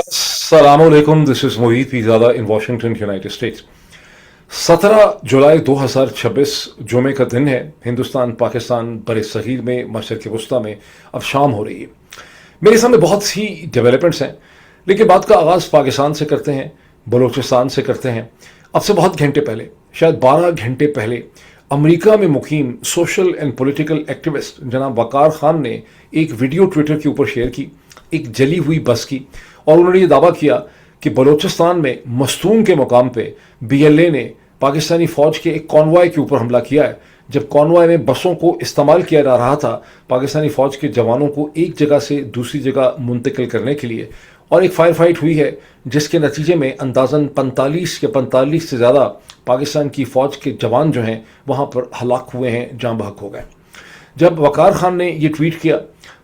अस्सलाम वालेकुम, this is Mohit Pirzada in Washington United States. 17 जुलाई 2026 जुमे का दिन है। हिंदुस्तान पाकिस्तान बर सगीर में मशरक़ वस्ता में अब शाम हो रही है। मेरे सामने बहुत सी डेवलपमेंट्स हैं, लेकिन बात का आगाज़ पाकिस्तान से करते हैं, बलूचिस्तान से करते हैं। अब से बहुत घंटे पहले, शायद 12 घंटे पहले, अमेरिका में मुकीम सोशल एंड पॉलिटिकल एक्टिविस्ट जनाब वकार खान ने एक वीडियो ट्विटर के ऊपर शेयर की, एक जली हुई बस की, और उन्होंने ये दावा किया कि बलूचिस्तान में मस्तूम के मुकाम पे बीएलए ने पाकिस्तानी फ़ौज के एक कॉन्वॉय के ऊपर हमला किया है। जब कॉन्वॉय में बसों को इस्तेमाल किया जा रहा था पाकिस्तानी फ़ौज के जवानों को एक जगह से दूसरी जगह मुंतकिल करने के लिए, और एक फायर फाइट हुई है जिसके नतीजे में अंदाज़न 45 से ज़्यादा पाकिस्तान की फ़ौज के जवान जो हैं वहाँ पर हलाक हुए हैं, जाँ बहक हो गए। जब वकार खान ने ये ट्वीट किया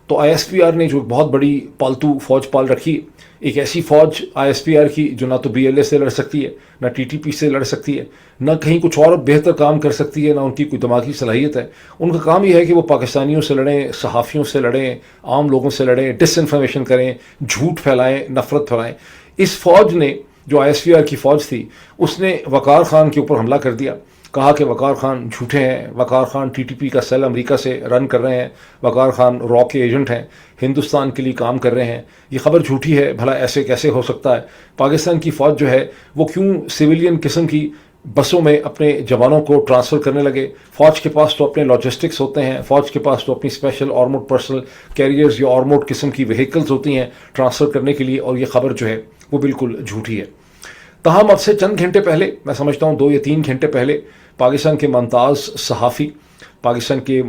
तो आईएसपीआर ने, जो बहुत बड़ी पालतू फ़ौज पाल रखी, एक ऐसी फ़ौज आईएसपीआर की जो ना तो बीएलए से लड़ सकती है, ना टीटीपी से लड़ सकती है, ना कहीं कुछ और बेहतर काम कर सकती है, ना उनकी कोई दिमागी सलाहियत है। उनका काम यह है कि वो पाकिस्तानियों से लड़ें, सहाफ़ियों से लड़ें, आम लोगों से लड़ें, डिसइन्फॉर्मेशन करें, झूठ फैलाएं, नफ़रत फैलाएं। इस फ़ौज ने, जो आईएसपीआर की फ़ौज थी, उसने वकार खान के ऊपर हमला कर दिया। कहा कि वकार खान झूठे हैं, वकार खान टीटीपी का सेल अमेरिका से रन कर रहे हैं, वकार खान रॉ के एजेंट हैं, हिंदुस्तान के लिए काम कर रहे हैं। ये खबर झूठी है, भला ऐसे कैसे हो सकता है? पाकिस्तान की फ़ौज जो है वो क्यों सिविलियन किस्म की बसों में अपने जवानों को ट्रांसफ़र करने लगे? फ़ौज के पास तो अपने लॉजिस्टिक्स होते हैं, फ़ौज के पास तो अपनी स्पेशल आर्मोड पर्सनल कैरियर्स या आर्मोड किस्म की व्हीकल्स होती हैं ट्रांसफ़र करने के लिए, और ये खबर जो है वो बिल्कुल झूठी है। तहम अब से चंद घंटे पहले, मैं समझता हूँ 2 या 3 घंटे पहले, पाकिस्तान के मुमताज़ सहाफ़ी, पाकिस्तान के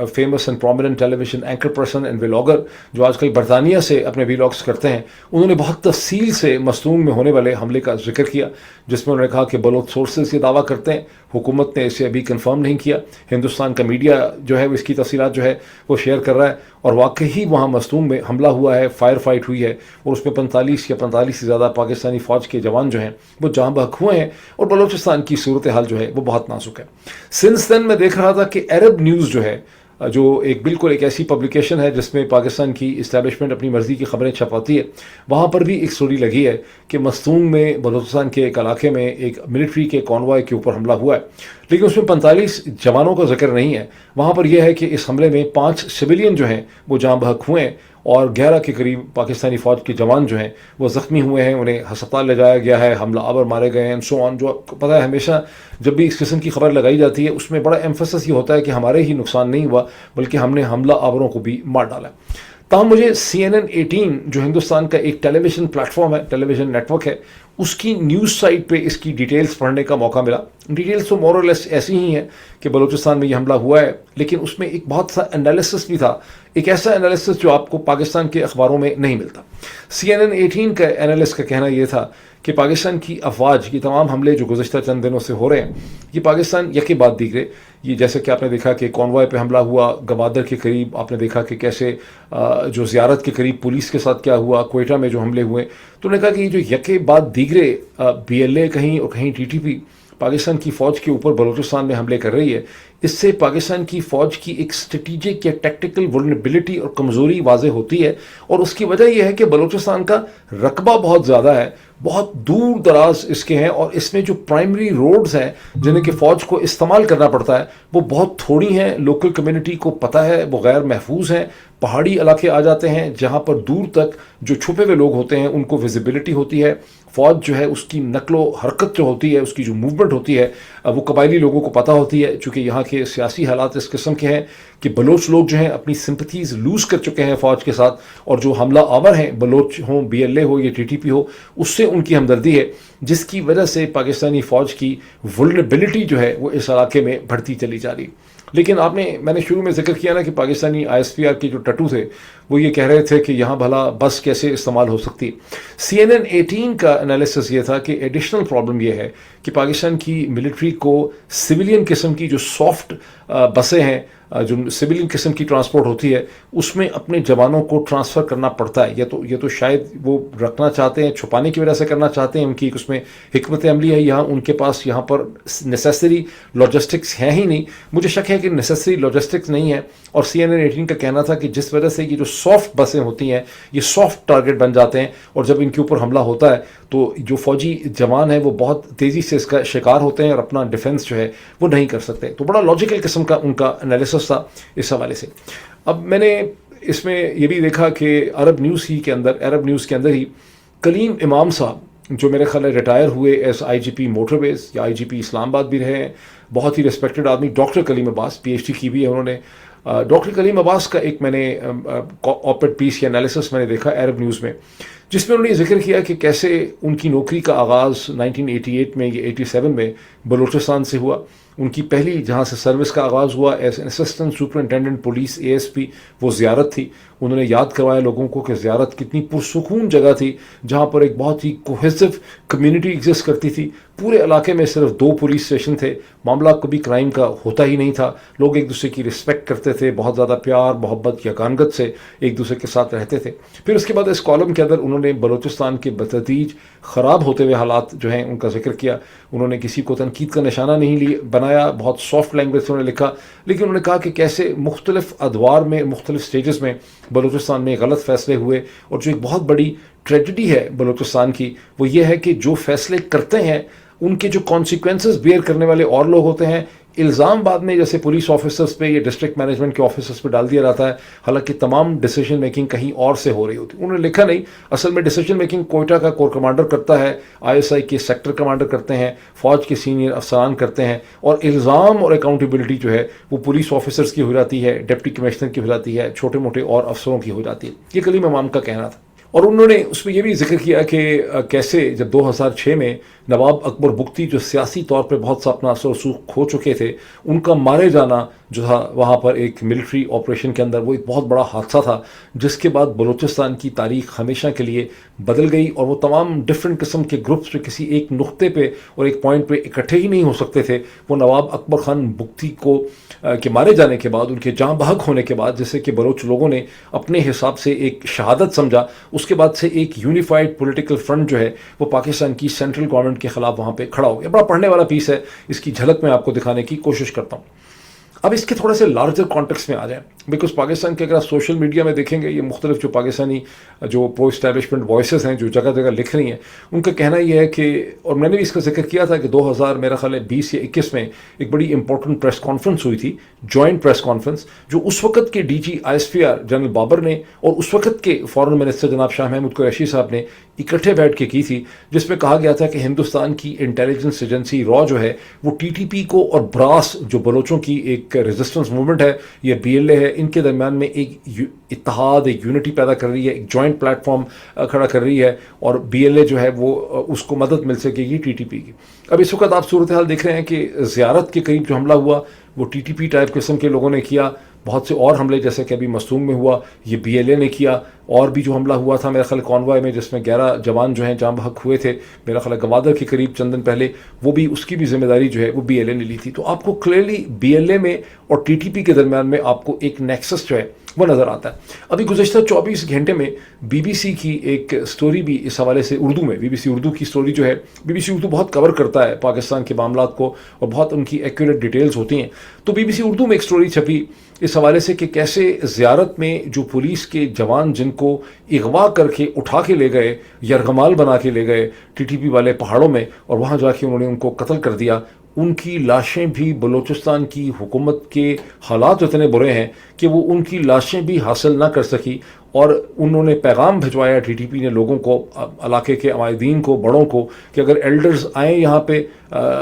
famous and prominent television anchor person and vlogger, जो आजकल बरतानिया से अपने व्लॉग्स करते हैं, उन्होंने बहुत तफसील से मस्तूम में होने वाले हमले का जिक्र किया, जिसमें उन्होंने कहा कि बलोच सोर्सेज ये दावा करते हैं, हुकूमत ने इसे अभी कंफर्म नहीं किया, हिंदुस्तान का मीडिया जो है वो इसकी तफसीलात जो है वो शेयर कर रहा है, और वाकई ही वहाँ मस्तूम में हमला हुआ है, फायर फाइट हुई है, और उसमें 45 से ज़्यादा पाकिस्तानी फ़ौज के जवान जो हैं वो जाँ बहक हुए हैं, और बलूचिस्तान की सूरत हाल जो है वो बहुत नाजुक है। सिंस देन मैं देख रहा था कि अरब न्यूज़ जो है, जो बिल्कुल एक ऐसी पब्लिकेशन है जिसमें पाकिस्तान की इस्टेब्लिशमेंट अपनी मर्ज़ी की खबरें छपाती है, वहाँ पर भी एक स्टोरी लगी है कि मस्तूम में बलूचिस्तान के एक इलाके में एक मिलिट्री के कॉन्वॉय के ऊपर हमला हुआ है, लेकिन उसमें 45 जवानों का जिक्र नहीं है। वहाँ पर यह है कि इस हमले में 5 सिविलियन जो हैं वो जाँ बहक हुए हैं, और 11 के करीब पाकिस्तानी फ़ौज के जवान जो हैं वो ज़ख्मी हुए हैं, उन्हें हस्पताल ले जाया गया है, हमला आवर मारे गए हैं, सो ऑन। जो आपको पता है, हमेशा जब भी इस किस्म की खबर लगाई जाती है उसमें बड़ा एम्फेसिस ये होता है कि हमारे ही नुकसान नहीं हुआ, बल्कि हमने हमला आवरों को भी मार डाला। तब मुझे CNN 18, जो हिंदुस्तान का एक टेलीविज़न प्लेटफॉर्म है, टेलीविज़न नेटवर्क है, उसकी न्यूज़ साइट पे इसकी डिटेल्स पढ़ने का मौका मिला। डिटेल्स तो मोर और लेस ऐसी ही हैं कि बलूचिस्तान में ये हमला हुआ है, लेकिन उसमें एक बहुत सा एनालिसिस भी था, एक ऐसा एनालिसिस जो आपको पाकिस्तान के अखबारों में नहीं मिलता। CNN 18 का एनालिस्ट का कहना यह था कि पाकिस्तान की अफवाज, ये तमाम हमले जो गुज़श्ता चंद दिनों से हो रहे हैं, ये पाकिस्तान यके बाद दीगरे, ये जैसे कि आपने देखा कि कॉन्वॉय पे हमला हुआ गवादर के करीब, आपने देखा कि कैसे जो ज़ियारत के करीब पुलिस के साथ क्या हुआ, क्वेटा में जो हमले हुए, तो उन्होंने कहा कि ये जो यके बाद दीगरे बीएलए कहीं और कहीं टीटीपी पाकिस्तान की फ़ौज के ऊपर बलूचिस्तान में हमले कर रही है, इससे पाकिस्तान की फ़ौज की एक स्ट्रेटिजिक या टैक्टिकल वल्नरेबिलिटी और कमज़ोरी वाज़ेह होती है। और उसकी वजह यह है कि बलूचिस्तान का रकबा बहुत ज़्यादा है, बहुत दूर दराज इसके हैं, और इसमें जो प्राइमरी रोड्स हैं जिन्हें कि फ़ौज को इस्तेमाल करना पड़ता है वो बहुत थोड़ी हैं। लोकल कम्युनिटी को पता है वो गैर महफूज हैं, पहाड़ी इलाके आ जाते हैं जहाँ पर दूर तक जो छुपे हुए लोग होते हैं उनको विजिबिलिटी होती है। फ़ौज जो है उसकी नकलो हरकत जो होती है, उसकी जो मूवमेंट होती है, वो कबायली लोगों को पता होती है। चूँकि यहाँ के सियासी हालात इस किस्म के हैं कि बलोच लोग जो हैं अपनी सिंपथीज़ लूज़ कर चुके हैं फ़ौज के साथ, और जो हमला आवर हैं, बलोच हों, बीएलए हो या टीटीपी हो, उससे उनकी हमदर्दी है, जिसकी वजह से पाकिस्तानी फ़ौज की वल्नरेबिलिटी जो है वो इस इलाके में बढ़ती चली जा रही। लेकिन मैंने शुरू में जिक्र किया ना कि पाकिस्तानी आईएसपीआर के जो टटू थे वो ये कह रहे थे कि यहाँ भला बस कैसे इस्तेमाल हो सकती। CNN 18 का एनालिसिस ये था कि एडिशनल प्रॉब्लम ये है कि पाकिस्तान की मिलिट्री को सिविलियन किस्म की जो सॉफ्ट बसें हैं, जो सिविलियन किस्म की ट्रांसपोर्ट होती है, उसमें अपने जवानों को ट्रांसफ़र करना पड़ता है। ये तो शायद वो रखना चाहते हैं, छुपाने की वजह से करना चाहते हैं, उनकी उसमें हिकमत अमली है। यहाँ उनके पास यहाँ पर नेसेसरी लॉजिस्टिक्स हैं ही नहीं। मुझे शक है कि नेसेसरी लॉजिस्टिक्स नहीं है, और CNN 18 का कहना था कि जिस वजह से ये जो سافٹ بسیں ہوتی ہیں یہ سافٹ ٹارگٹ بن جاتے ہیں، اور جب ان کے اوپر حملہ ہوتا ہے تو جو فوجی جوان ہیں وہ بہت تیزی سے اس کا شکار ہوتے ہیں اور اپنا ڈیفنس جو ہے وہ نہیں کر سکتے. تو بڑا لاجیکل قسم کا ان کا انالیسس تھا اس حوالے سے. اب میں نے اس میں یہ بھی دیکھا کہ عرب نیوز کے اندر ہی کلیم امام صاحب جو میرے خیال ہے ریٹائر ہوئے as I G P motor ویز یا آئی جی پی اسلام آباد بھی رہے ہیں، بہت ہی ریسپیکٹڈ آدمی، ڈاکٹر کلیم عباس پی ایچ ڈی کی بھی ہے انہوں نے. ڈاکٹر کلیم عباس کا ایک میں نے آپڈ پیس یا انالیسس میں نے دیکھا عرب نیوز میں، جس میں انہوں نے یہ ذکر کیا کہ کیسے ان کی نوکری کا آغاز 1988 میں یا 87 میں بلوچستان سے ہوا. ان کی پہلی جہاں سے سروس کا آغاز ہوا as assistant superintendent police A S P وہ زیارت تھی. انہوں نے یاد کروایا لوگوں کو کہ زیارت کتنی پرسکون جگہ تھی جہاں پر ایک بہت ہی کوہیسو کمیونٹی ایگزسٹ کرتی تھی. پورے علاقے میں صرف 2 پولیس اسٹیشن تھے، معاملہ کبھی کرائم کا ہوتا ہی نہیں تھا، لوگ ایک دوسرے کی رسپیکٹ کرتے تھے، بہت زیادہ پیار محبت یگانگت سے ایک دوسرے کے ساتھ رہتے تھے. پھر اس کے بعد اس کالم کے اندر انہوں نے بلوچستان کے بتدریج خراب ہوتے ہوئے حالات جو ہیں ان کا ذکر کیا. انہوں نے کسی کو تنقید کا نشانہ نہیں بنایا، بہت سافٹ لینگویج سے انہوں نے لکھا، لیکن انہوں نے کہا کہ کیسے مختلف ادوار میں مختلف سٹیجز میں بلوچستان میں غلط فیصلے ہوئے. اور جو ایک بہت بڑی ٹریجڈی ہے بلوچستان کی وہ یہ ہے کہ جو فیصلے کرتے ہیں ان کے جو کانسیکوینسز بیئر کرنے والے اور لوگ ہوتے ہیں. الزام بعد میں جیسے پولیس آفیسرز پہ یا ڈسٹرکٹ مینجمنٹ کے آفیسرز پہ ڈال دیا جاتا ہے، حالانکہ تمام ڈیسیجن میکنگ کہیں اور سے ہو رہی ہوتی. انہوں نے لکھا نہیں، اصل میں ڈیسیجن میکنگ کوئٹہ کا کور کمانڈر کرتا ہے، آئی ایس آئی کے سیکٹر کمانڈر کرتے ہیں، فوج کے سینئر افسران کرتے ہیں، اور الزام اور اکاؤنٹیبلٹی جو ہے وہ پولیس آفیسرز کی ہو جاتی ہے، ڈپٹی کمشنر کی ہو جاتی ہے، چھوٹے موٹے اور افسروں کی ہو جاتی ہے. یہ کلیم امام کا کہنا تھا. اور انہوں نے اس میں یہ بھی ذکر کیا کہ کیسے جب 2006 میں نواب اکبر بگٹی جو سیاسی طور پہ بہت سا اپنا اثر و رسوخ کھو چکے تھے، ان کا مارے جانا جو تھا وہاں پر ایک ملٹری آپریشن کے اندر وہ ایک بہت بڑا حادثہ تھا، جس کے بعد بلوچستان کی تاریخ ہمیشہ کے لیے بدل گئی. اور وہ تمام ڈفرینٹ قسم کے گروپس جو کسی ایک نقطے پہ اور ایک پوائنٹ پہ اکٹھے ہی نہیں ہو سکتے تھے، وہ نواب اکبر خان بگٹی کے مارے جانے کے بعد، ان کے جاں بحق ہونے کے بعد، جیسے کہ بلوچ لوگوں نے اپنے حساب سے ایک شہادت سمجھا، اس کے بعد سے ایک یونیفائڈ پولیٹیکل فرنٹ جو ہے وہ پاکستان کی سینٹرل گورنمنٹ کے خلاف وہاں پہ کھڑا ہو گیا. بڑا پڑھنے والا پیس ہے، اس کی جھلک میں آپ کو دکھانے کی کوشش کرتا ہوں. اب اس کے تھوڑے سے لارجر کانٹیکس میں آ جائیں، بیکاز پاکستان کے اگر آپ سوشل میڈیا میں دیکھیں گے، یہ مختلف جو پاکستانی جو پرو اسٹیبلشمنٹ وائسز ہیں جو جگہ جگہ لکھ رہی ہیں، ان کا کہنا یہ ہے کہ، اور میں نے بھی اس کا ذکر کیا تھا کہ 2000 میرا خیال ہے 20 یا 21 میں ایک بڑی امپورٹنٹ پریس کانفرنس ہوئی تھی، جوائنٹ پریس کانفرنس، جو اس وقت کے D G I S P R general Babar نے اور اس وقت کے فارن منسٹر جناب شاہ محمود قریشی صاحب نے اکٹھے بیٹھ کے کی تھی، جس میں کہا گیا تھا کہ ہندوستان کی انٹیلیجنس ایجنسی را جو ہے وہ ٹی ٹی پی کو اور براس جو بلوچوں کی ایک ریزسٹنس موومنٹ ہے، یہ بی ایل اے ہے، ان کے درمیان میں ایک اتحاد، ایک یونٹی پیدا کر رہی ہے، ایک جوائنٹ پلیٹ فارم کھڑا کر رہی ہے، اور بی ایل اے جو ہے وہ اس کو مدد مل سکے گی ٹی ٹی پی کی. اب اس وقت آپ صورتحال دیکھ رہے ہیں کہ زیارت کے قریب جو حملہ ہوا وہ ٹی ٹی پی ٹائپ قسم کے لوگوں نے کیا. بہت سے اور حملے جیسے کہ ابھی مستونگ میں ہوا یہ بی ایل اے نے کیا، اور بھی جو حملہ ہوا تھا میرا خیال کانوائے میں جس میں 11 جوان جو ہیں جاں بحق ہوئے تھے میرا خیال گوادر کے قریب چند دن پہلے، وہ بھی اس کی بھی ذمہ داری جو ہے وہ بی ایل اے نے لی تھی. تو آپ کو کلیئرلی بی ایل اے میں اور ٹی ٹی پی کے درمیان میں آپ کو ایک نیکسس جو ہے وہ نظر آتا ہے. ابھی گزشتہ 24 گھنٹے میں بی بی سی کی ایک سٹوری بھی اس حوالے سے اردو میں، بی بی سی اردو کی سٹوری جو ہے، بی بی سی اردو بہت کور کرتا ہے پاکستان کے معاملات کو اور بہت ان کی ایکوریٹ ڈیٹیلز ہوتی ہیں، تو بی بی سی اردو میں ایک سٹوری چھپی اس حوالے سے کہ کیسے زیارت میں جو پولیس کے جوان جن کو اغوا کر کے اٹھا کے لے گئے، یرغمال بنا کے لے گئے ٹی ٹی پی والے پہاڑوں میں، اور وہاں جا کے انہوں نے ان کو قتل کر دیا، ان کی لاشیں بھی بلوچستان کی حکومت کے حالات اتنے برے ہیں کہ وہ ان کی لاشیں بھی حاصل نہ کر سکی. اور انہوں نے پیغام بھجوایا ٹی ٹی پی نے لوگوں کو، علاقے کے عمائدین کو، بڑوں کو، کہ اگر ایلڈرز آئیں یہاں پہ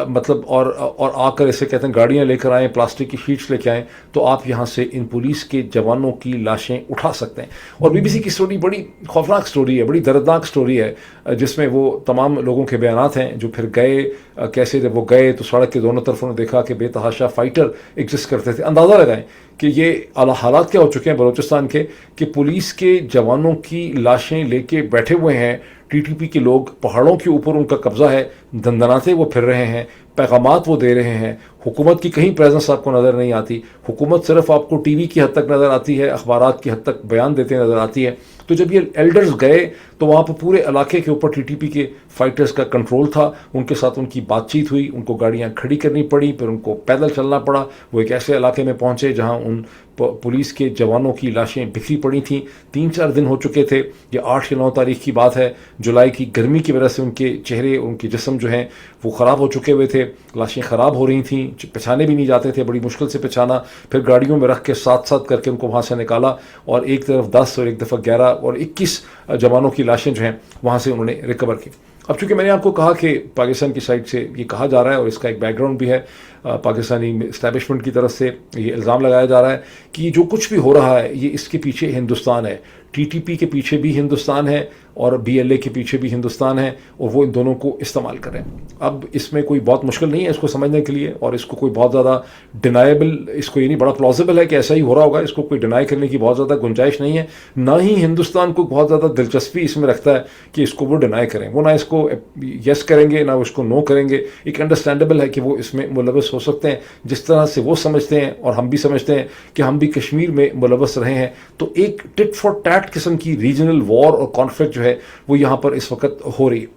مطلب اور آ کر اسے کہتے ہیں گاڑیاں لے کر آئیں، پلاسٹک کی شیٹس لے کے آئیں، تو آپ یہاں سے ان پولیس کے جوانوں کی لاشیں اٹھا سکتے ہیں. اور بی بی سی کی سٹوری بڑی خوفناک سٹوری ہے، بڑی دردناک سٹوری ہے، جس میں وہ تمام لوگوں کے بیانات ہیں جو پھر گئے، کیسے جب وہ گئے تو سڑک کے دونوں طرف انہوں نے دیکھا کہ بے تحاشا فائٹر ایگزسٹ کرتے تھے. اندازہ لگائیں کہ یہ حالات کیا ہو چکے ہیں بلوچستان کے، کہ پولیس کے جوانوں کی لاشیں لے کے بیٹھے ہوئے ہیں ٹی ٹی پی کے لوگ، پہاڑوں کے اوپر ان کا قبضہ ہے، دندناتے وہ پھر رہے ہیں، پیغامات وہ دے رہے ہیں، حکومت کی کہیں پریزنس آپ کو نظر نہیں آتی، حکومت صرف آپ کو ٹی وی کی حد تک نظر آتی ہے، اخبارات کی حد تک بیان دیتے نظر آتی ہے. تو جب یہ ایلڈرز گئے تو وہاں پہ پورے علاقے کے اوپر ٹی ٹی پی کے فائٹرز کا کنٹرول تھا، ان کے ساتھ ان کی بات چیت ہوئی، ان کو گاڑیاں کھڑی کرنی پڑی، پھر ان کو پیدل چلنا پڑا. وہ ایک ایسے علاقے میں پہنچے جہاں ان पुलिस के जवानों की लाशें बिखरी पड़ी थीं। 3-4 दिन हो चुके थे, ये 8 या 9 तारीख की बात है। जुलाई की गर्मी की वजह से उनके चेहरे, उनके जिस्म जो हैं वो ख़राब हो चुके हुए थे, लाशें ख़राब हो रही थीं, पहचाने भी नहीं जाते थे, बड़ी मुश्किल से पहचाना। फिर गाड़ियों में रख के साथ साथ करके उनको वहाँ से निकाला और एक तरफ 10 और एक दफ़ा 11 और 21 जवानों की लाशें जो हैं वहाँ से उन्होंने रिकवर की। अब चूंकि मैंने आपको कहा कि पाकिस्तान की साइड से ये कहा जा रहा है और इसका एक बैकग्राउंड भी है, पाकिस्तानी इस्टेब्लिशमेंट की तरफ से ये इल्ज़ाम लगाया जा रहा है कि जो कुछ भी हो रहा है ये इसके पीछे हिंदुस्तान है, टीटीपी के पीछे भी हिंदुस्तान है और बीएलए के पीछे भी हिंदुस्तान है और वो इन दोनों को इस्तेमाल करें। अब इसमें कोई बहुत मुश्किल नहीं है इसको समझने के लिए और इसको कोई बहुत ज़्यादा डिनाइबल, इसको ये नहीं, बड़ा प्लॉजिबल है कि ऐसा ही हो रहा होगा, इसको कोई डिनाई करने की बहुत ज़्यादा गुंजाइश नहीं है। ना ही हिंदुस्तान को बहुत ज़्यादा दिलचस्पी इसमें रखता है कि इसको वो डिनाई करें, वो ना इसको यस करेंगे ना उसको नो करेंगे। एक अंडरस्टैंडेबल है कि वो इसमें मुलव्वस हो सकते हैं, जिस तरह से वो समझते हैं और हम भी समझते हैं कि हम भी कश्मीर में मुलव्वस रहे हैं। तो एक टिट फॉर टैट किस्म की रीजनल वॉर और कॉन्फ्लिक्ट जो है वो यहाँ पर इस वक्त हो रही है।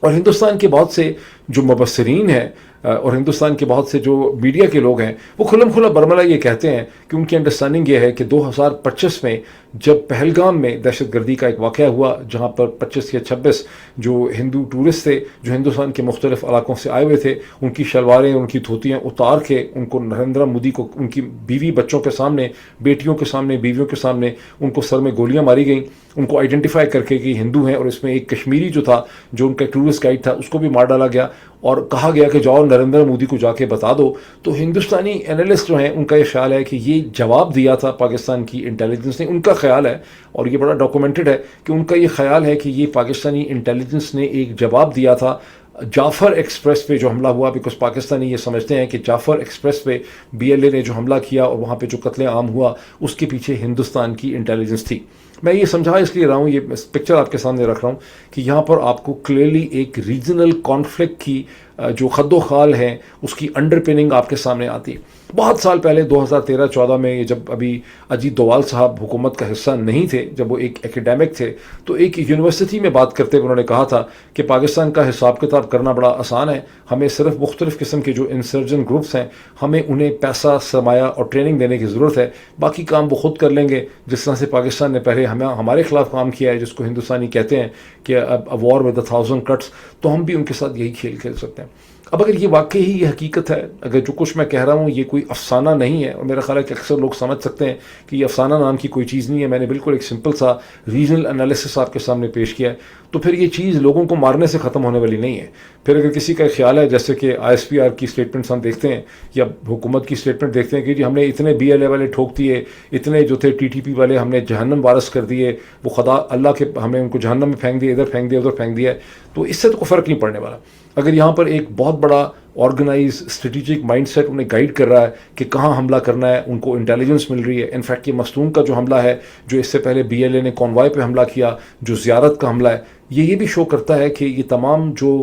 और हिंदुस्तान के बहुत से जो मुबस्सिरीन हैं और हिंदुस्तान के बहुत से जो मीडिया के लोग हैं वो खुल्लम खुल्ला बरमला ये कहते हैं कि उनकी अंडरस्टैंडिंग ये है कि 2025 में जब पहलगाम में दहशतगर्दी का एक वाक़या हुआ जहाँ पर 25 या 26 जो हिंदू टूरिस्ट थे जो हिंदुस्तान के मुख्तलिफ इलाकों से आए हुए थे, उनकी शलवारें, उनकी धोतियाँ उतार के उनको नरेंद्र मोदी को उनकी बीवी बच्चों के सामने, बेटियों के सामने, बीवियों के सामने उनको सर में गोलियाँ मारी गई, उनको आइडेंटिफाई करके कि हिंदू हैं और इसमें एक कश्मीरी जो था जो उनका टूरिस्ट गाइड था उसको भी मार डाला गया और कहा गया कि जाओ नरेंद्र मोदी को जाके बता दो। तो हिंदुस्तानी एनालिस्ट जो हैं उनका ये ख्याल है कि ये जवाब दिया था पाकिस्तान की इंटेलिजेंस ने, उनका ख्याल है और ये बड़ा डॉक्यूमेंटेड है कि उनका ये ख्याल है कि ये पाकिस्तानी इंटेलिजेंस ने एक जवाब दिया था जाफर एक्सप्रेस पे जो हमला हुआ। बिकॉज पाकिस्तानी ये समझते हैं कि जाफर एक्सप्रेस पे बीएलए ने जो हमला किया और वहाँ पे जो कत्ले आम हुआ उसके पीछे हिंदुस्तान की इंटेलिजेंस थी। मैं ये समझा इसलिए रहा हूँ, ये पिक्चर आपके सामने रख रहा हूँ कि यहाँ पर आपको क्लियरली एक रीजनल कॉन्फ्लिक्ट की जो खद्दो खाल है उसकी अंडरपिनिंग आपके सामने आती है। बहुत साल पहले 2013-14 में ये जब अभी अजीत डोवाल साहब हुकूमत का हिस्सा नहीं थे, जब वो एक एकेडमिक थे, तो एक यूनिवर्सिटी में बात करते हुए उन्होंने कहा था कि पाकिस्तान का हिसाब किताब करना बड़ा आसान है, हमें सिर्फ मुख्तलिफ़ किस्म के जो इंसर्जेंट ग्रुप्स हैं हमें उन्हें पैसा, सरमाया और ट्रेनिंग देने की ज़रूरत है, बाकी काम वो खुद कर लेंगे। जिस तरह से पाकिस्तान ने पहले हमारे खिलाफ काम किया है जिसको हिंदुस्तानी कहते हैं कि अ वॉर विद 1000 कट्स, तो हम भी उनके साथ यही खेल खेल सकते हैं। अब अगर ये वाकई ही ये हकीकत है, अगर जो कुछ मैं कह रहा हूँ ये कोई अफसाना नहीं है, और मेरा ख्याल है कि अक्सर लोग समझ सकते हैं कि ये अफसाना नाम की कोई चीज़ नहीं है, मैंने बिल्कुल एक सिंपल सा रीजनल एनालिसिस आपके सामने पेश किया है, तो फिर ये चीज़ लोगों को मारने से ख़त्म होने वाली नहीं है। फिर अगर किसी का ख्याल है, जैसे कि ISPR की स्टेटमेंट्स हम देखते हैं या हुकूमत की स्टेटमेंट देखते हैं कि जी हमने इतने BLA वाले ठोक दिए, इतने जो थे TTP वाले हमने जहन्नम वारस कर दिए, वो खुदा अल्लाह के हमने उनको जहन्नम में फेंक दिया, इधर फेंक दिया, उधर फेंक दिया, तो इससे तो कोई फ़र्क नहीं पड़ने वाला। अगर यहाँ पर एक बहुत बड़ा ऑर्गेनाइज स्ट्रेटेजिक माइंडसेट उन्हें गाइड कर रहा है कि कहाँ हमला करना है, उनको इंटेलिजेंस मिल रही है। इनफैक्ट ये मस्तूम का जो हमला है, जो इससे पहले BLA ने कॉन्वॉय पे हमला किया, जो ज़ियारत का हमला है, ये भी शो करता है कि ये तमाम जो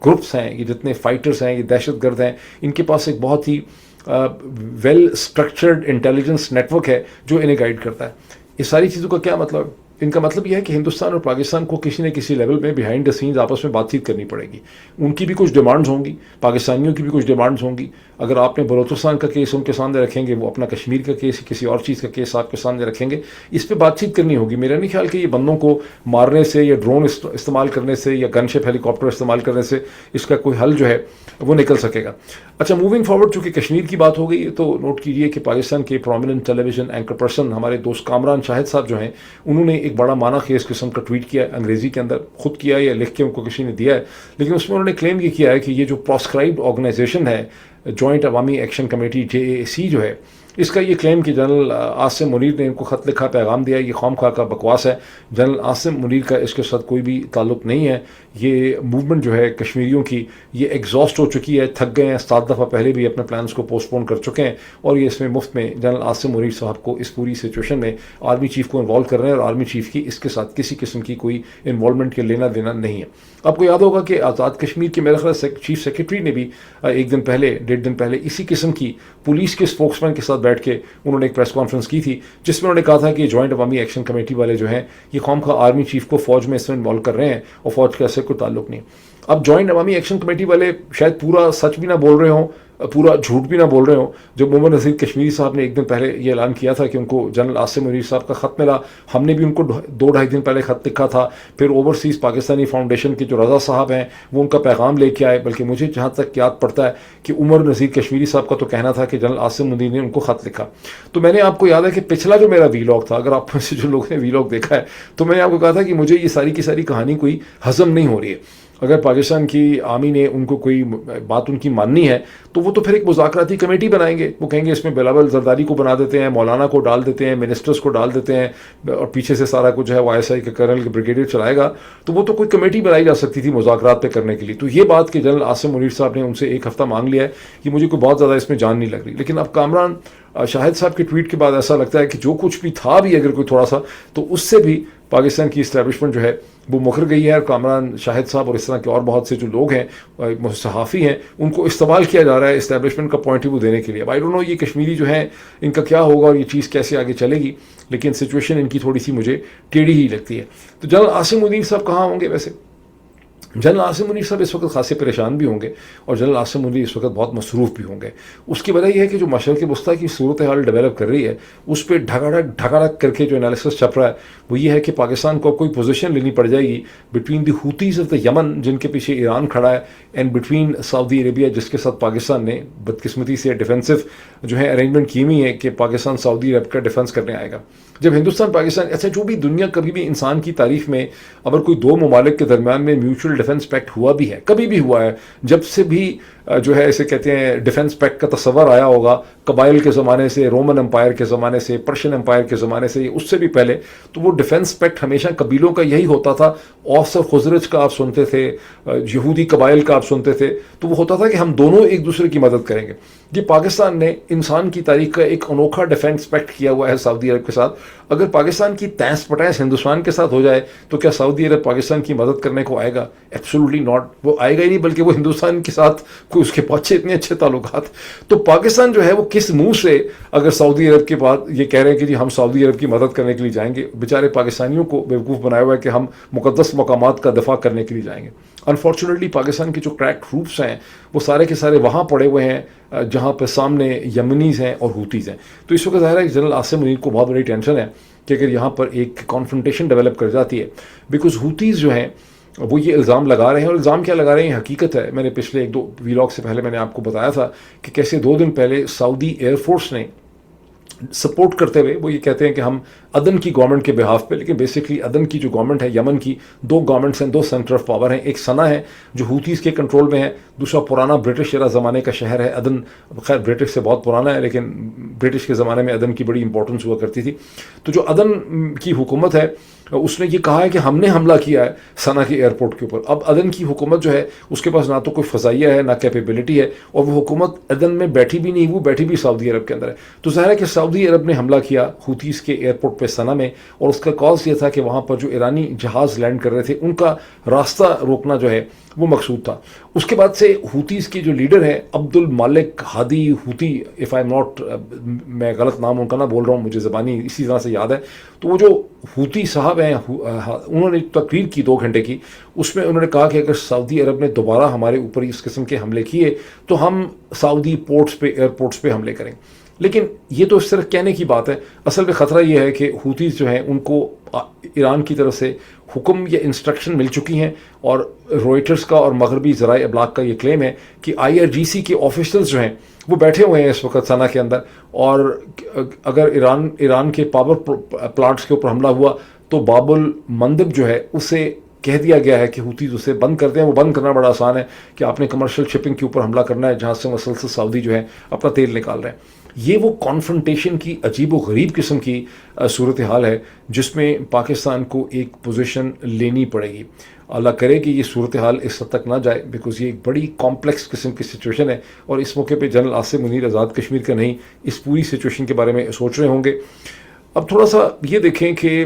ग्रुप्स हैं, ये जितने फाइटर्स हैं, ये दहशतगर्द हैं, इनके पास एक बहुत ही वेल स्ट्रक्चर्ड इंटेलिजेंस नेटवर्क है जो इन्हें गाइड करता है। इस सारी चीज़ों का क्या मतलब? इनका मतलब यह है कि हिंदुस्तान और पाकिस्तान को किसी न किसी लेवल में बिहाइंड द सीन्स आपस में बातचीत करनी पड़ेगी। उनकी भी कुछ डिमांड्स होंगी, पाकिस्तानियों की भी कुछ डिमांड्स होंगी। अगर आपने बलोचिस्तान का केस उनके सामने रखेंगे, वो अपना कश्मीर का केस, किसी और चीज़ का केस आपके सामने रखेंगे, इस पर बातचीत करनी होगी। मेरा नहीं ख्याल कि ये बंदों को मारने से या ड्रोन इस्तेमाल करने से या गनशिप हेलीकॉप्टर इस्तेमाल करने से इसका कोई हल जो है वो निकल सकेगा। अच्छा, मूविंग फॉरवर्ड, चूँकि कश्मीर की बात हो गई है, तो नोट कीजिए कि पाकिस्तान के प्रोमिनेंट टेलीविजन एंकर पर्सन हमारे दोस्त कामरान शाहिद साहब जो हैं, उन्होंने एक बड़ा माना खेस किस्म का ट्वीट किया, अंग्रेज़ी के अंदर, खुद किया या लिख के उनको किसी ने दिया है, लेकिन उसमें उन्होंने क्लेम ये किया है कि ये जो प्रोस्क्राइब्ड ऑर्गेनाइजेशन है जॉइंट अवामी एक्शन कमेटी JAC जो है, इसका ये क्लेम कि जनरल आसिम मुनीर ने इनको ख़त लिखा, पैगाम दिया, ये खौम खा का बकवास है। जनरल आसिम मुनीर का इसके साथ कोई भी ताल्लुक़ नहीं है। ये मूवमेंट जो है कश्मीरियों की, ये एग्जॉस्ट हो चुकी है, थक गए हैं, 7 दफ़ा पहले भी अपने प्लान्स को पोस्टपोन कर चुके हैं, और ये इसमें मुफ्त में जनरल आसिम मुनीर साहब को इस पूरी सिचुएशन में आर्मी चीफ को इन्वॉल्व कर रहे हैं, और आर्मी चीफ की इसके साथ किसी किस्म की कोई इन्वॉल्वमेंट के लेना देना नहीं है। आपको याद होगा कि आज़ाद कश्मीर के मेरे ख्याल चीफ सेक्रेटरी ने भी 1-1.5 दिन पहले इसी किस्म की पुलिस के स्पोक्समैन के साथ बैठ के उन्होंने एक प्रेस कॉन्फ्रेंस की थी, जिसमें उन्होंने कहा था कि जॉइंट अवामी एक्शन कमेटी वाले जो हैं, ये कौम का आर्मी चीफ को फ़ौज में इसमें इन्वॉल्व कर रहे हैं, और फ़ौज का ऐसे कोई ताल्लुक नहीं। अब जॉइंट अवामी एक्शन कमेटी वाले शायद पूरा सच भी ना बोल रहे हों, पूरा झूठ भी ना बोल रहे हो। जब मोहम्मद नसीर कश्मीरी साहब ने एक दिन पहले ये ऐलान किया था कि उनको जनरल आसिम मुनीर साहब का ख़त मिला, हमने भी उनको 2-2.5 दिन पहले ख़त लिखा था। फिर ओवरसीज़ पाकिस्तानी फाउंडेशन के जो रज़ा साहब हैं वो उनका पैगाम लेके आए, बल्कि मुझे जहाँ तक याद पड़ता है कि उमर नसीर कश्मीरी साहब का तो कहना था कि जनरल आसिम मुनीर ने उनको ख़त लिखा। तो मैंने आपको याद है कि पिछला जो मेरा वीलॉग था, अगर आप में से जो लोग ने वीलॉग देखा है, तो मैंने आपको कहा था कि मुझे ये सारी की सारी कहानी कोई हज़म नहीं हो रही है। अगर पाकिस्तान की आर्मी ने उनको कोई बात उनकी माननी है तो वो तो फिर एक मुज़ाकराती कमेटी बनाएंगे। वो कहेंगे इसमें बिलावल जरदारी को बना देते हैं, मौलाना को डाल देते हैं, मिनिस्टर्स को डाल देते हैं, और पीछे से सारा कुछ है वो ISI के कर्नल के ब्रिगेडियर चलाएगा। तो वो तो कोई कमेटी बनाई जा सकती थी मुज़ाकरात पे करने के लिए। तो ये बात कि जनरल आसिम मुनीर साहब ने उनसे 1 हफ़्ता मांग लिया है, कि मुझे कोई बहुत ज़्यादा इसमें जान नहीं लग रही। लेकिन अब कामरान शाहिद साहब के ट्वीट के बाद ऐसा लगता है कि जो कुछ भी था भी अगर कोई थोड़ा सा, तो उससे भी पाकिस्तान की इस्टेब्लिशमेंट जो है वो मुकर गई है। और कामरान शाहिद साहब और इस तरह के और बहुत से जो लोग हैं, सहाफ़ी हैं, उनको इस्तेमाल किया जा रहा है इस्टेब्लिशमेंट का पॉइंट ऑफ व्यू देने के लिए। अब आई डोंट नो ये कश्मीरी जो है इनका क्या होगा और ये चीज़ कैसे आगे चलेगी, लेकिन सिचुएशन इनकी थोड़ी सी मुझे टेढ़ी ही लगती है। तो जनरल आसिम मुनीर साहब कहाँ होंगे वैसे? जनरल आसिम मुनीर साहब इस वक्त खासे परेशान भी होंगे और जनरल आसिम मुनीर इस वक्त बहुत मसरूफ़ भी होंगे। उसकी वजह यह है कि जो मशरक़ वस्ती की सूरत हाल डेवलप कर रही है उस पर ढकाढक करके जो एनालिसिस छप रहा है वो ये है कि पाकिस्तान को कोई पोजीशन लेनी पड़ जाएगी between the Houthis of the Yemen, जिनके पीछे ईरान खड़ा है, एंड बिटवीन सऊदी अरेबिया, जिसके साथ पाकिस्तान ने बदकिस्मती से डिफेंसिव जो है अरेंजमेंट की हुई है कि पाकिस्तान सऊदी अरब का डिफेंस करने आएगा। जब हिंदुस्तान पाकिस्तान, अच्छा जो भी दुनिया कभी भी इंसान की तारीख में अगर कोई 2 ममालिक के दरमियान में म्यूचुअल डिफेंस पैक्ट हुआ भी है, कभी भी हुआ है, जब से भी जो है इसे कहते हैं डिफेंस पैक्ट का तस्वर आया होगा, कबाइल के ज़माने से, रोमन एम्पायर के ज़माने से, पर्शियन एम्पायर के ज़माने से, उससे भी पहले, तो वो डिफेंस पैक्ट हमेशा कबीलों का यही होता था। औस और खुजरज का आप सुनते थे, यहूदी कबाइल का आप सुनते थे, तो वो होता था कि हम दोनों एक दूसरे की मदद करेंगे। ये पाकिस्तान ने इंसान की तारीख का एक अनोखा डिफेंस पैक्ट किया हुआ है सऊदी अरब के साथ। अगर पाकिस्तान की तैस पटैस हिंदुस्तान के साथ हो जाए तो क्या सऊदी अरब पाकिस्तान की मदद करने को आएगा? Absolutely not. वो आएगा ही नहीं, बल्कि वो हिंदुस्तान के साथ कोई उसके पाछे इतने अच्छे ताल्लुकात। तो पाकिस्तान जो है वो किस मुंह से अगर सऊदी अरब के बाद ये कह रहे हैं कि जी हम सऊदी अरब की मदद करने के लिए जाएंगे, बेचारे पाकिस्तानियों को बेवकूफ़ बनाया हुआ है कि हम मुकद्दस मकामात का दफा करने के लिए जाएंगे। अनफॉर्चुनेटली पाकिस्तान के जो क्रैक ट्रूप्स हैं वो सारे के सारे वहाँ पड़े हुए हैं जहाँ पर सामने यमनीज़ हैं और हूतीज़ हैं। तो इस वक्त ज़ाहिर है कि जनरल आसिम मुनीर को बहुत बड़ी टेंशन है कि अगर यहाँ पर एक कॉन्फ्रंटेशन डेवलप कर जाती है, बिकॉज हूतीज़ जो हैं वो ये इल्ज़ाम लगा रहे हैं, और इल्ज़ाम क्या लगा रहे हैं हकीकत है। मैंने पिछले 1-2 वीलॉग से पहले मैंने आपको बताया था कि कैसे 2 दिन पहले सऊदी एयरफोर्स ने सपोर्ट करते हुए वो ये कहते हैं कि हम अदन की गवर्नमेंट के बिहाफ पे, लेकिन बेसिकली अदन की जो गवर्नमेंट है यमन की, 2 गवर्नमेंट्स हैं, 2 सेंटर ऑफ पावर हैं। एक सना है जो हूतीज़ के कंट्रोल में है, दूसरा पुराना ब्रिटिश एरा ज़माने का शहर है अदन। खैर ब्रिटिश से बहुत पुराना है, लेकिन ब्रिटिश के ज़माने में अदन की बड़ी इंपॉर्टेंस हुआ करती थी। तो जो अदन की हुकूमत है उसने ये कहा है कि हमने हमला किया है सना के एयरपोर्ट के ऊपर। अब अदन की हुकूमत जो है उसके पास ना तो कोई फ़ज़ाइया है ना कैपेबिलिटी है, और वो हुकूमत अदन में बैठी भी नहीं, वो बैठी भी सऊदी अरब के अंदर है। तो ज़ाहिर है कि सऊदी अरब ने हमला किया हूतीज़ के एयरपोर्ट पे सना में, और उसका कॉज ये था कि वहाँ पर जो ईरानी जहाज़ लैंड कर रहे थे उनका रास्ता रोकना जो है वो मकसूद था। उसके बाद से हूतीज़ के जो लीडर हैं अब्दुल मालिक Hadi Houthi, if I am not, मैं गलत नाम उनका ना बोल रहा हूँ, मुझे ज़बानी इसी तरह से याद है। तो वो जो हूती साहब हैं उन्होंने तकरीर की 2 घंटे की, उसमें उन्होंने कहा कि अगर सऊदी अरब ने दोबारा हमारे ऊपर इस किस्म के हमले किए तो हम सऊदी पोर्ट्स पे, एयरपोर्ट्स पे हमले करें। लेकिन ये तो सिर्फ कहने की बात है। असल में ख़तरा ये है कि हूतीज़ जो हैं उनको ईरान की तरफ से हुक्म या इंस्ट्रक्शन मिल चुकी हैं, और रॉयटर्स का और मगरबी ज़राए अबलाग का ये क्लेम है कि IRGC के ऑफिसर्स जो हैं वो बैठे हुए हैं इस वक्त सना के अंदर, और अगर ईरान के पावर प्लांट्स के ऊपर हमला हुआ तो बाबुल मंदब जो है उसे कह दिया गया है कि हूतीज़ उसे बंद कर दें। वो बंद करना बड़ा आसान है कि आपने कमर्शियल शिपिंग के ऊपर हमला करना है जहाँ से मसलसल सऊदी जो है अपना तेल निकाल रहे हैं। ये वो कॉन्फ्रंटेशन की अजीब व गरीब किस्म की सूरत हाल है जिसमें पाकिस्तान को एक पोजीशन लेनी पड़ेगी। अल्लाह करे कि ये सूरत हाल इस हद तक ना जाए, बिकॉज ये एक बड़ी कॉम्प्लेक्स किस्म की सिचुएशन है, और इस मौके पे जनरल आसिम मुनीर आज़ाद कश्मीर का नहीं, इस पूरी सिचुएशन के बारे में सोच रहे होंगे। अब थोड़ा सा ये देखें कि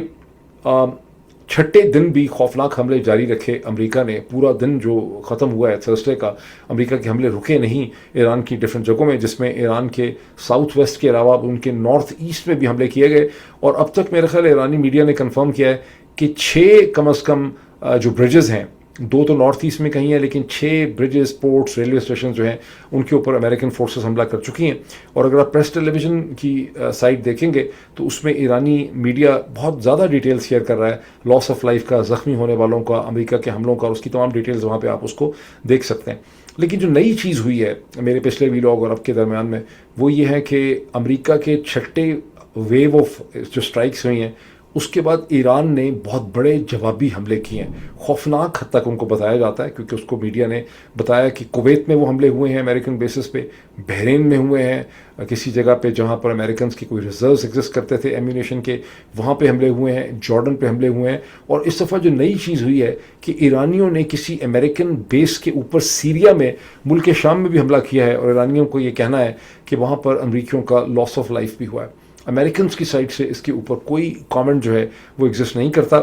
6ठे दिन भी खौफनाक हमले जारी रखे अमेरिका ने। पूरा दिन जो ख़त्म हुआ है थर्सडे का, अमेरिका के हमले रुके नहीं ईरान की डिफरेंट जगहों में, जिसमें ईरान के साउथ वेस्ट के अलावा उनके नॉर्थ ईस्ट में भी हमले किए गए। और अब तक मेरे ख्याल ईरानी मीडिया ने कंफर्म किया है कि 6 कम अज़ कम जो ब्रिजेज़ हैं 2 تو نارتھ ایسٹ میں کہیں ہیں، لیکن 6 بریجز، پورٹس، ریلوے اسٹیشن جو ہیں ان کے اوپر امریکن فورسز حملہ کر چکی ہیں. اور اگر آپ پریس ٹیلی ویژن کی سائٹ دیکھیں گے تو اس میں ایرانی میڈیا بہت زیادہ ڈیٹیل شیئر کر رہا ہے، لاس آف لائف کا، زخمی ہونے والوں کا، امریکہ کے حملوں کا، اس کی تمام ڈیٹیلز وہاں پہ آپ اس کو دیکھ سکتے ہیں. لیکن جو نئی چیز ہوئی ہے میرے پچھلے ویلاگ اور اب کے درمیان میں، وہ یہ ہے کہ امریکہ کے چھٹے ویو آف جو اسٹرائکس ہوئی ہیں اس کے بعد ایران نے بہت بڑے جوابی حملے کیے ہیں. خوفناک حد تک ان کو بتایا جاتا ہے، کیونکہ اس کو میڈیا نے بتایا کہ کویت میں وہ حملے ہوئے ہیں امریکن بیسس پہ، بحرین میں ہوئے ہیں کسی جگہ پہ جہاں پر امریکنز کی کوئی ریزروز ایگزسٹ کرتے تھے ایمیونیشن کے، وہاں پہ حملے ہوئے ہیں، جارڈن پہ حملے ہوئے ہیں. اور اس دفعہ جو نئی چیز ہوئی ہے کہ ایرانیوں نے کسی امریکن بیس کے اوپر سیریا میں، ملک شام میں بھی حملہ کیا ہے، اور ایرانیوں کو یہ کہنا ہے کہ وہاں پر امریکیوں کا لاس آف لائف بھی ہوا ہے. امریکنز کی سائڈ سے اس کے اوپر کوئی کامنٹ جو ہے وہ ایگزسٹ نہیں کرتا.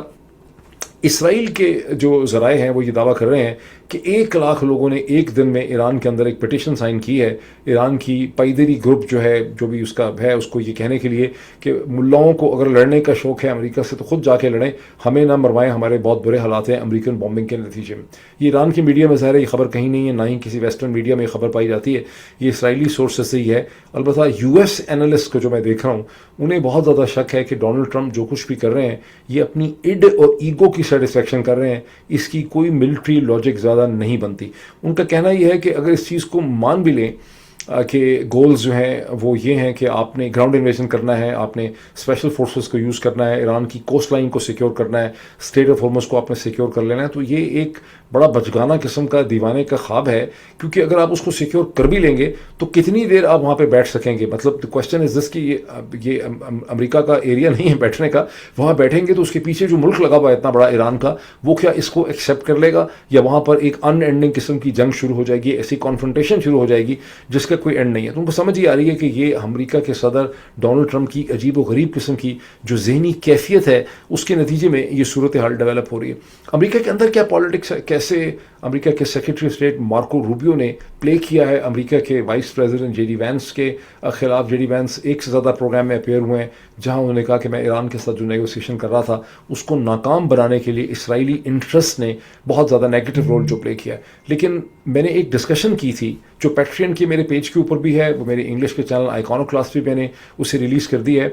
اسرائیل کے جو ذرائع ہیں وہ یہ دعویٰ کر رہے ہیں کہ 1 لاکھ لوگوں نے ایک دن میں ایران کے اندر ایک پٹیشن سائن کی ہے، ایران کی پائیدری گروپ جو ہے، جو بھی اس کا ہے، اس کو یہ کہنے کے لیے کہ ملاؤں کو اگر لڑنے کا شوق ہے امریکہ سے تو خود جا کے لڑیں، ہمیں نہ مروائیں، ہمارے بہت برے حالات ہیں امریکن بامبنگ کے نتیجے میں. یہ ایران کی میڈیا میں ظاہر ہے یہ خبر کہیں نہیں ہے، نہ ہی کسی ویسٹرن میڈیا میں یہ خبر پائی جاتی ہے، یہ اسرائیلی سورسز سے ہی ہے. البتہ یو ایس اینالسٹ کو جو میں دیکھ رہا ہوں انہیں بہت زیادہ شک ہے کہ ڈونلڈ ٹرمپ جو کچھ بھی کر رہے ہیں یہ اپنی اڈ اور ایگو کی سیٹسفیکشن کر رہے ہیں، اس کی کوئی ملٹری لاجک زیادہ نہیں بنتی. ان کا کہنا یہ ہے کہ اگر اس چیز کو مان بھی لیں کہ گولز جو ہیں وہ یہ ہیں کہ آپ نے گراؤنڈ انویژن کرنا ہے، آپ نے اسپیشل فورسز کو یوز کرنا ہے، ایران کی کوسٹ لائن کو سیکیور کرنا ہے، اسٹیٹ آف ہارمز کو آپ نے سیکیور کر لینا ہے، تو یہ ایک بڑا بچگانہ قسم کا دیوانے کا خواب ہے. کیونکہ اگر آپ اس کو سیکیور کر بھی لیں گے تو کتنی دیر آپ وہاں پہ بیٹھ سکیں گے؟ مطلب کوشچن از دس کہ یہ امریکہ کا ایریا نہیں ہے بیٹھنے کا. وہاں بیٹھیں گے تو اس کے پیچھے جو ملک لگا ہوا ہے اتنا بڑا ایران کا، وہ کیا اس کو ایکسیپٹ کر لے گا، یا وہاں پر ایک ان اینڈنگ قسم کی جنگ شروع ہو جائے گی، ایسی کانفرنٹیشن شروع ہو جائے گی جس کا کوئی اینڈ نہیں ہے. تو ان کو سمجھ یہ آ رہی ہے کہ یہ امریکہ کے صدر ڈونلڈ ٹرمپ کی عجیب و غریب قسم کی جو ذہنی کیفیت ہے اس کے نتیجے میں یہ صورتحال ڈیولپ ہو رہی ہے. امریکہ کے اندر کیا پالیٹکس ہے، کیسے امریکہ کے سیکرٹری اسٹیٹ مارکو روبیو نے پلے کیا ہے امریکہ کے vice president J D Vance کے خلاف. جے ڈی وینس ایک سے زیادہ پروگرام میں اپیئر ہوئے ہیں جہاں انہوں نے کہا کہ میں ایران کے ساتھ جو نیگوسیشن کر رہا تھا اس کو ناکام بنانے کے لیے اسرائیلی انٹرسٹ نے بہت زیادہ نیگیٹو رول جو پلے کیا ہے. لیکن میں نے ایک ڈسکشن کی تھی جو پیٹرین کی میرے پیج کے اوپر بھی ہے، وہ میرے انگلش کے چینل آئیکانو کلاس بھی میں نے اسے ریلیز کر دی ہے،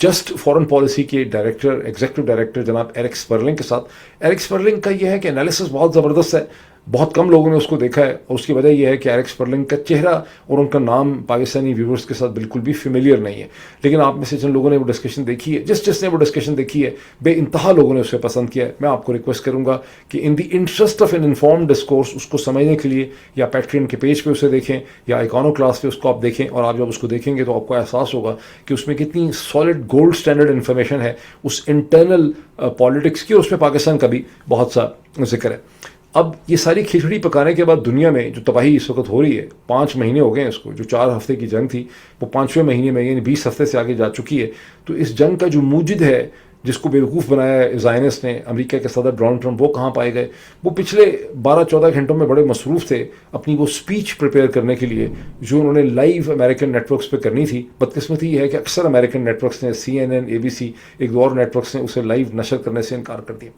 جسٹ فارن پالیسی کے ڈائریکٹر، ایگزیکٹو ڈائریکٹر جناب ایرک سپرلنگ کے ساتھ. ایرک سپرلنگ کا یہ ہے کہ انالیسس بہت زبردست ہے، بہت کم لوگوں نے اس کو دیکھا ہے، اور اس کی وجہ یہ ہے کہ ایرک سپرلنگ کا چہرہ اور ان کا نام پاکستانی ویورز کے ساتھ بالکل بھی فیملیئر نہیں ہے. لیکن آپ میں سے جن لوگوں نے وہ ڈسکشن دیکھی ہے، جس نے وہ ڈسکشن دیکھی ہے، بے انتہا لوگوں نے اسے پسند کیا ہے. میں آپ کو ریکویسٹ کروں گا کہ in the interest of an informed discourse اس کو سمجھنے کے لیے یا پیٹرین کے پیج پہ اسے دیکھیں یا آئیکانو کلاس پہ اس کو آپ دیکھیں، اور آپ جب اس کو دیکھیں گے تو آپ کو احساس ہوگا کہ اس میں کتنی سالڈ گولڈ اسٹینڈرڈ انفارمیشن ہے اس انٹرنل پالیٹکس کی، اور اس میں پاکستان کا بھی بہت سا ذکر ہے. اب یہ ساری کھچڑی پکانے کے بعد دنیا میں جو تباہی اس وقت ہو رہی ہے، 5 مہینے ہو گئے ہیں اس کو، جو 4 ہفتے کی جنگ تھی وہ 5ویں مہینے میں یعنی 20 ہفتے سے آگے جا چکی ہے. تو اس جنگ کا جو موجد ہے، جس کو بیوقوف بنایا ہے زائنسٹ نے، امریکہ کے صدر ڈونلڈ ٹرمپ، وہ کہاں پائے گئے؟ وہ پچھلے 12-14 گھنٹوں میں بڑے مصروف تھے اپنی وہ سپیچ پریپیئر کرنے کے لیے جو انہوں نے لائیو امریکن نیٹ ورکس پہ کرنی تھی. بدقسمتی یہ ہے کہ اکثر امریکن نیٹ ورکس نے، CNN، ABC، ایک دو اور نیٹ ورکس نے اسے لائیو نشر کرنے سے انکار کر دیا.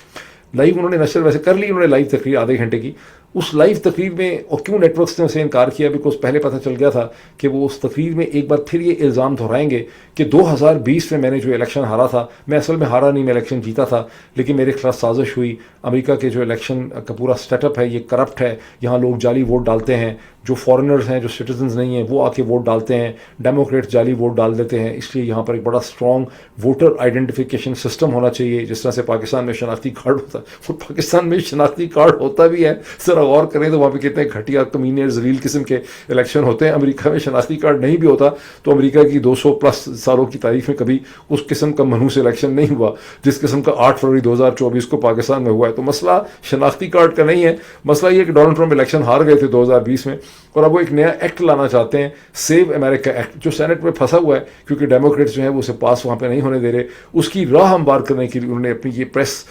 لائیو انہوں نے نشر ویسے کر لی، انہوں نے لائیو تقریر آدھے گھنٹے کی، اس لائیو تقریر میں، اور کیوں نیٹ ورکس نے اسے انکار کیا؟ بیکاز پہلے پتہ چل گیا تھا کہ وہ اس تقریر میں ایک بار پھر یہ الزام دہرائیں گے کہ 2020 میں نے جو الیکشن ہارا تھا، میں اصل میں ہارا نہیں، میں الیکشن جیتا تھا، لیکن میرے خلاف سازش ہوئی. امریکہ کے جو الیکشن کا پورا سیٹ اپ ہے یہ کرپٹ ہے، یہاں لوگ جعلی ووٹ ڈالتے ہیں، جو فارنرز ہیں، جو سٹیزنز نہیں ہیں، وہ آ کے ووٹ ڈالتے ہیں، ڈیموکریٹ جعلی ووٹ ڈال دیتے ہیں. اس لیے یہاں پر ایک بڑا اسٹرانگ ووٹر آئیڈینٹیفیکیشن سسٹم ہونا چاہیے، جس طرح سے پاکستان میں شناختی کارڈ ہوتا ہے. وہ پاکستان میں شناختی کارڈ ہوتا بھی ہے، ذرا غور کریں تو وہاں پہ کتنے گھٹیا کمینے ذلیل قسم کے الیکشن ہوتے ہیں. امریکہ میں شناختی کارڈ نہیں بھی ہوتا تو امریکہ کی 200+ سالوں کی تاریخ میں کبھی اس قسم کا منحوس الیکشن نہیں ہوا جس قسم کا 8 فروری 2024 کو پاکستان میں ہوا ہے. تو مسئلہ شناختی کارڈ کا نہیں ہے، مسئلہ یہ کہ ڈونلڈ ٹرمپ الیکشن ہار گئے تھے 2020 میں، اور اب وہ ایک نیا ایکٹ لانا چاہتے ہیں، سیو امریکہ ایکٹ، جو سینٹ میں پھنسا ہوا ہے کیونکہ ڈیموکریٹس جو ہیں وہ اسے پاس وہاں پہ نہیں ہونے دے رہے. اس کی راہ ہموار کرنے کے لیے انہوں نے اپنی یہ پریس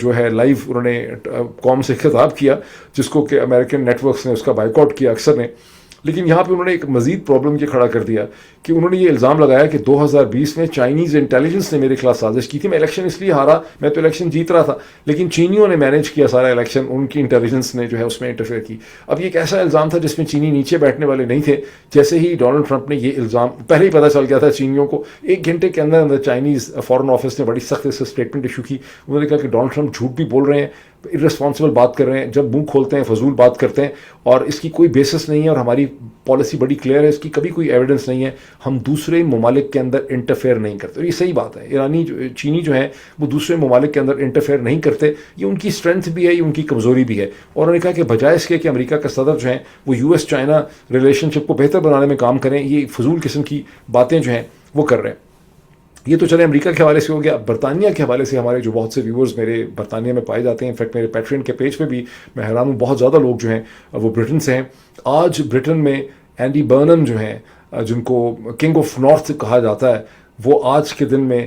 جو ہے لائیو انہوں نے قوم سے خطاب کیا، جس کو کہ امریکن نیٹ ورکس نے اس کا بائیکاٹ کیا اکثر نے. لیکن یہاں پہ انہوں نے ایک مزید پرابلم یہ کھڑا کر دیا کہ انہوں نے یہ الزام لگایا کہ 2020 میں چائنیز انٹیلیجنس نے میرے خلاف سازش کی تھی. میں الیکشن اس لیے ہارا, میں تو الیکشن جیت رہا تھا, لیکن چینیوں نے مینیج کیا سارا الیکشن, ان کی انٹیلیجنس نے جو ہے اس میں انٹرفیئر کی. اب یہ ایک ایسا الزام تھا جس میں چینی نیچے بیٹھنے والے نہیں تھے. جیسے ہی ڈونلڈ ٹرمپ نے یہ الزام, پہلے ہی پتہ چل گیا تھا چینیوں کو, 1 گھنٹے کے اندر اندر چائنیز فارن آفس نے بڑی سخت سے اسٹیٹمنٹ ایشو کی. انہوں نے کہا کہ ڈونلڈ ٹرمپ جھوٹ بھی بول رہے ہیں, irresponsible بات کر رہے ہیں, جب منہ کھولتے ہیں فضول بات کرتے ہیں, اور اس کی کوئی بیسس نہیں ہے, اور ہماری پالیسی بڑی کلیئر ہے, اس کی کبھی کوئی ایویڈنس نہیں ہے, ہم دوسرے ممالک کے اندر انٹرفیئر نہیں کرتے. اور یہ صحیح بات ہے, چینی جو ہیں وہ دوسرے ممالک کے اندر انٹرفیئر نہیں کرتے, یہ ان کی اسٹرینتھ بھی ہے, یہ ان کی کمزوری بھی ہے. اور انہوں نے کہا کہ بجائے اس کے کہ امریکہ کا صدر جو ہیں وہ US چائنا ریلیشن شپ کو بہتر بنانے میں کام کریں, یہ فضول قسم کی باتیں جو ہیں وہ کر رہے ہیں. یہ تو چلے امریکہ کے حوالے سے ہو گیا. برطانیہ کے حوالے سے ہمارے جو بہت سے ویورز میرے برطانیہ میں پائے جاتے ہیں, انفیکٹ میرے پیٹرین کے پیج پہ بھی میں حیران ہوں, بہت زیادہ لوگ جو ہیں وہ برٹن سے ہیں. آج برٹن میں اینڈی برنم جو ہیں, جن کو کنگ آف نارتھ کہا جاتا ہے, وہ آج کے دن میں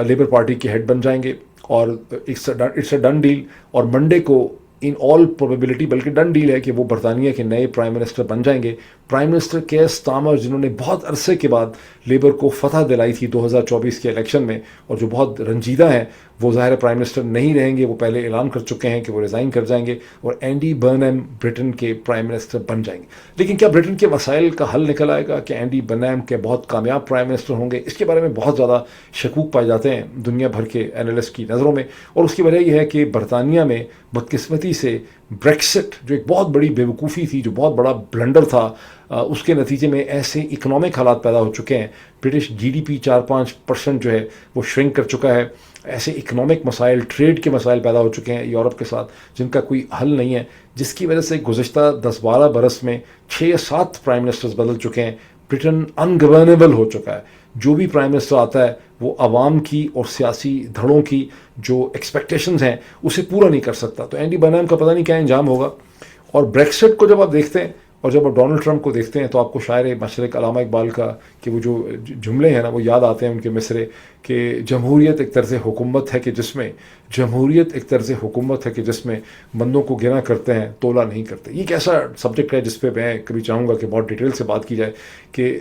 لیبر پارٹی کے ہیڈ بن جائیں گے, اور اٹس اے ڈن ڈیل. اور منڈے کو ان آل پروبیبلٹی, بلکہ ڈن ڈیل ہے کہ وہ برطانیہ کے نئے پرائم منسٹر بن جائیں گے. پرائم منسٹر کیئر سٹارمر, جنہوں نے بہت عرصے کے بعد لیبر کو فتح دلائی تھی 2024 کے الیکشن میں, اور جو بہت رنجیدہ ہیں, وہ ظاہر پرائم منسٹر نہیں رہیں گے. وہ پہلے اعلان کر چکے ہیں کہ وہ ریزائن کر جائیں گے, اور اینڈی برنم برٹن کے پرائم منسٹر بن جائیں گے. لیکن کیا برٹن کے مسائل کا حل نکل آئے گا, کہ اینڈی برنم کے بہت کامیاب پرائم منسٹر ہوں گے؟ اس کے بارے میں بہت زیادہ شکوک پائے جاتے ہیں دنیا بھر کے اینالسٹ کی نظروں میں. اور اس کی وجہ یہ ہے کہ برطانیہ میں بدقسمتی سے بریکسٹ, جو ایک بہت بڑی بیوقوفی تھی, جو بہت بڑا بلنڈر تھا, اس کے نتیجے میں ایسے اکنامک حالات پیدا ہو چکے ہیں. برٹش GDP 4-5% جو ہے وہ شرنک کر چکا ہے. ایسے اکنامک مسائل, ٹریڈ کے مسائل پیدا ہو چکے ہیں یورپ کے ساتھ, جن کا کوئی حل نہیں ہے, جس کی وجہ سے گزشتہ 10-12 برس میں 6-7 پرائم منسٹرز بدل چکے ہیں. برٹن انگورنیبل ہو چکا ہے. جو بھی پرائم منسٹر آتا ہے وہ عوام کی اور سیاسی دھڑوں کی جو ایکسپیکٹیشنز ہیں اسے پورا نہیں کر سکتا. تو اینڈی برنم کا پتہ نہیں کیا انجام ہوگا. اور بریکسٹ کو جب آپ دیکھتے ہیں, اور جب آپ ڈونلڈ ٹرمپ کو دیکھتے ہیں, تو آپ کو شاعر مشرق علامہ اقبال کا کہ وہ جو جملے ہیں نا, وہ یاد آتے ہیں ان کے مصرے, کہ جمہوریت ایک طرز حکومت ہے کہ جس میں, جمہوریت ایک طرز حکومت ہے کہ جس میں بندوں کو گنا کرتے ہیں تولا نہیں کرتے. یہ ایک ایسا سبجیکٹ ہے جس پہ میں کبھی چاہوں گا کہ بہت ڈیٹیل سے بات کی جائے, کہ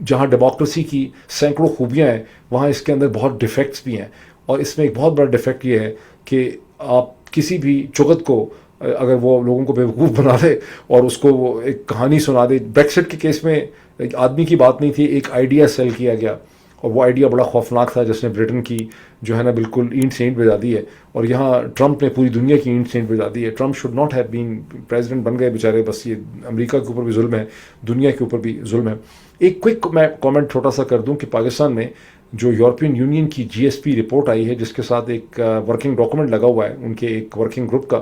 جہاں ڈیموکریسی کی سینکڑوں خوبیاں ہیں, وہاں اس کے اندر بہت ڈیفیکٹس بھی ہیں. اور اس میں ایک بہت بڑا ڈیفیکٹ یہ ہے کہ آپ کسی بھی چغت کو, اگر وہ لوگوں کو بیوقوف بنا دے اور اس کو وہ ایک کہانی سنا دے. بریکسٹ کے کیس میں ایک آدمی کی بات نہیں تھی, ایک آئیڈیا سیل کیا گیا, اور وہ آئیڈیا بڑا خوفناک تھا, جس نے برٹن کی جو ہے نا بالکل اینٹ سینٹ بجا دی ہے. اور یہاں ٹرمپ نے پوری دنیا کی اینٹ سینٹ بجا دی ہے. Trump should not have been president, بن گئے بیچارے, بس یہ امریکہ کے اوپر بھی ظلم ہے, دنیا کے اوپر بھی ظلم ہے. ایک کوئک میں کامنٹ چھوٹا سا کر دوں کہ پاکستان میں جو یورپین یونین کی GSP رپورٹ آئی ہے, جس کے ساتھ ایک ورکنگ ڈاکومنٹ لگا ہوا ہے ان کے ایک ورکنگ گروپ کا,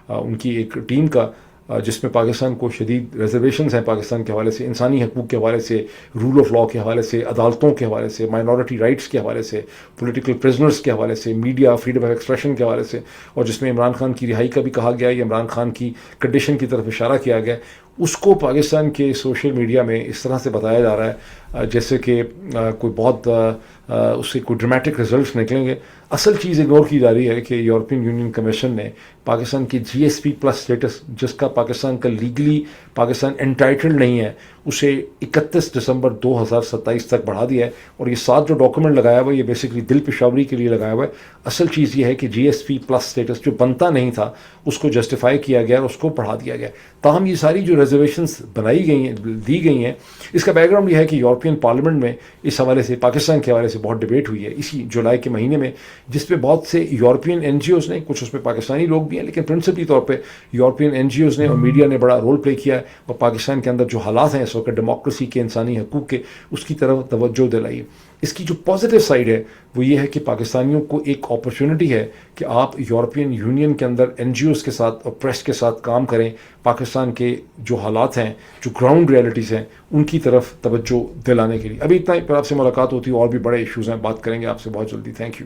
ان کی ایک ٹیم کا, جس میں پاکستان کو شدید ریزرویشنز ہیں پاکستان کے حوالے سے, انسانی حقوق کے حوالے سے, رول آف لا کے حوالے سے, عدالتوں کے حوالے سے, مائنورٹی رائٹس کے حوالے سے, پولیٹیکل پرزنرز کے حوالے سے, میڈیا فریڈم آف ایکسپریشن کے حوالے سے, اور جس میں عمران خان کی رہائی کا بھی کہا گیا ہے, یا عمران خان کی کنڈیشن کی طرف اشارہ کیا گیا. اس کو پاکستان کے سوشل میڈیا میں اس طرح سے بتایا جا رہا ہے جیسے کہ کوئی بہت اس سے کوئی ڈرامیٹک رزلٹس نکلیں گے. اصل چیز اگنور کی جا رہی ہے کہ یورپین یونین کمیشن نے پاکستان کی GSP پلس اسٹیٹس, جس کا پاکستان کا لیگلی پاکستان انٹائٹلڈ نہیں ہے, اسے 31 دسمبر 2027 تک بڑھا دیا ہے. اور یہ ساتھ جو ڈاکومنٹ لگایا ہوا ہے, یہ بیسکلی دل پشاوری کے لیے لگایا ہوا ہے. اصل چیز یہ ہے کہ GSP پلس اسٹیٹس جو بنتا نہیں تھا اس کو جسٹیفائی کیا گیا اور اس کو بڑھا دیا گیا. تاہم یہ ساری جو ریزرویشنز بنائی گئی ہیں, دی گئی ہیں, اس کا بیک گراؤنڈ یہ ہے کہ یورپین پارلیمنٹ میں اس حوالے سے, پاکستان کے حوالے سے بہت ڈبیٹ ہوئی ہے اسی جولائی کے مہینے میں, جس پہ بہت سے یورپین NGOs نے, کچھ اس میں پاکستانی لوگ بھی ہیں, لیکن پرنسپلی طور پہ یورپین NGOs نے اور میڈیا نے بڑا رول پلے کیا ہے, اور پاکستان کے اندر جو حالات ہیں اس وقت ڈیموکریسی کے, انسانی حقوق کے, اس کی طرف توجہ دلائی ہے. اس کی جو پازیٹیو سائڈ ہے وہ یہ ہے کہ پاکستانیوں کو ایک اپرچونٹی ہے کہ آپ یورپین یونین کے اندر NGOs کے ساتھ اور پریس کے ساتھ کام کریں, پاکستان کے جو حالات ہیں, جو گراؤنڈ ریئلٹیز ہیں, ان کی طرف توجہ دلانے کے لیے. ابھی اتنا ہی, پھر آپ سے ملاقات ہوتی ہے, اور بھی بڑے ایشوز ہیں, بات کریں گے آپ سے بہت جلدی. Thank you.